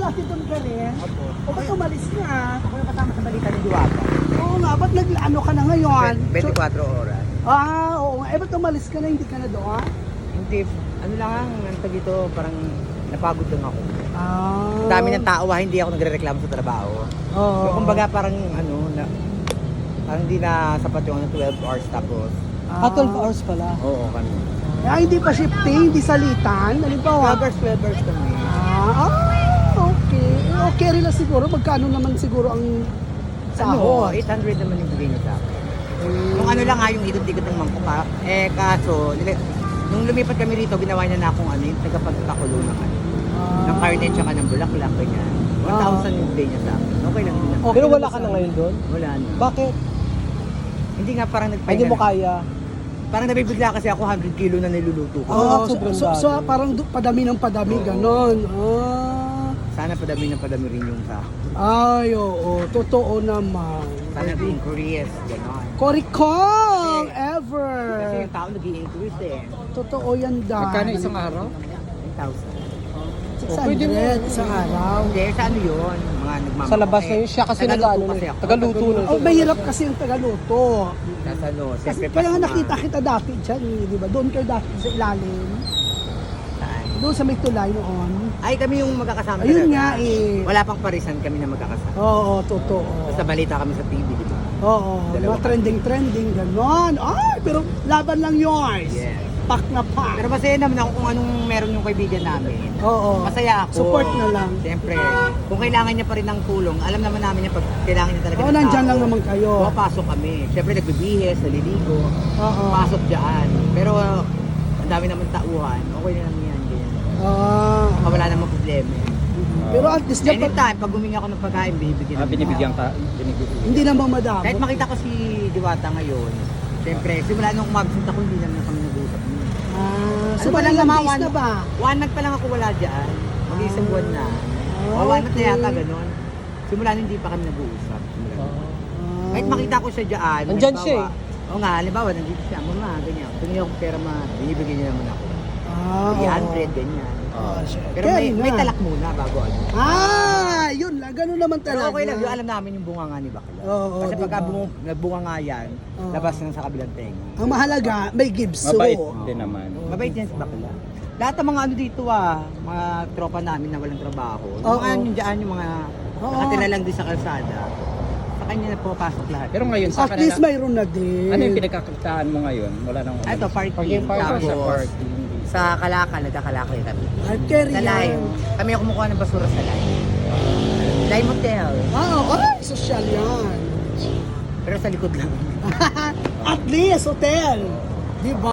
dati doon ka rin? Opo. O ba't umalis ka? Ako yung kasama sa balita ni Diwata. Oo nga, ba't nag-ano ka na ngayon? 24 oras. Oo nga. Ba't umalis ka na, hindi ka na doon? Hindi, ano lang ang nantag dito, parang napagod lang ako. Ah. Dami ng tao, hindi ako nagre-reklamo sa trabaho. Oo. So, kumbaga parang parang hindi na sapat yung 12 hours tapos. 12 hours pala. Oo, kami. Hindi pa shifting, hindi salitan. 12 hours kami. Okay. Okay rin na siguro. Magkano naman siguro ang sahod? 800 naman yung bigay niya sa akin. Nung ano lang yung ikot-ikot ng mangkuka. Kaso, nung lumipat kami rito, ginawa niya na akong yung tagapagkakulo ng ng carnet tsaka ng bulaklak, ganyan. 1,000 yung bigay niya sa akin. Okay lang din. Okay. Pero wala ka na ngayon doon? Wala na. Bakit? Hindi nga parang Hindi nagpahinga mo na. kaya? Parang nabibigla kasi ako 100 kilo na niluluto ko. sobrang so dami. parang padami ng padami, ganon. Sana padami rin yung sa Ay, oo. Totoo naman. sana increase, gano'n. Korikong! Kasi Ever! yung tao nag-i-increase eh. Totoo yan dahil. Magkano isang araw? 10,000. 600 isang araw. Hindi, sa ano yun? Mga nagmamahal. Sa labas na yun, siya kasi Tagaluto nag-ano kasi eh. ako. Tagaluto na. Oh, mahirap kasi yung tagaluto. Nasa ano, Kasi siyempre kaya nga pasma. nakita kita dati dyan, di ba? Doon kayo dati sa ilalim. Saan? Doon sa may tulay noon. Ay, kami yung magkakasama Ayun talaga. nga eh. Wala pang parisan kami na magkakasama. Oo, totoo. Basta balita kami sa TV, di ba? Oo, Dalawa mga trending, ganon. Ay, pero laban lang yours. Yes. Pak na pak. Pero masaya naman ako kung anong meron yung kaibigan namin. Oo. Masaya ako. Support na lang. Siyempre, kung kailangan niya pa rin ng tulong, alam naman namin niya pag kailangan niya talaga Oo, ng nandyan tao. lang naman kayo. Papasok kami. Siyempre, nagbibihis, naliligo. Oo. Pasok dyan. Pero, ang dami naman tauhan. Okay na lang yan. Ganyan. Ah. Wala namang problema. Pero at least dyan, Anytime, pag humingi ako ng pagkain, binibigyan namin. Binibigyan ka? hindi naman madamot. Kahit makita ko si Diwata ngayon, siyempre, simula nung umabsent ako, hindi naman kami nag-uusap. So, Ano pa lang ilang naman, days na ba? 1 month pa lang ako wala dyan. Mag-isang buwan na. O 1 month na yata, gano'n. Simula nung hindi pa kami nag-uusap. Simula nung- Kahit makita ko siya dyan. Nandyan siya eh. Oo nga, halimbawa, nandito siya. Mama, ganyan. Tingin ako pera binibigyan niya naman ako. 300, ganyan. Pero may talak muna bago ano. Yun lang. Ganun naman Pero talaga. okay lang, yung alam namin yung bunga nga ni Bakla. Oo, Kasi pagka diba? nagbunga nga yan, Oo. labas na sa kabilang tenga. Ang mahalaga, may gibso. din naman. Mabait yan si Bakla. Lahat ng mga ano dito mga tropa namin na walang trabaho. Yung Oo. mga ano dyan, yung mga Oo. nakatira lang din sa kalsada. Sa kanya na pumapasok lahat. Pero ngayon, sa At least mayroon na din. ano yung pinagkakitaan mo ngayon? Wala nang... Ito, parking. Parking sa Tapos, parking. sa Kalakal, nagkakalakal kami. Ay, carry Sa Lime. Kami ang kumukuha ng basura sa Lime. Lime Hotel. Ay, social yan. Pero sa likod lang. At least, hotel. Di ba?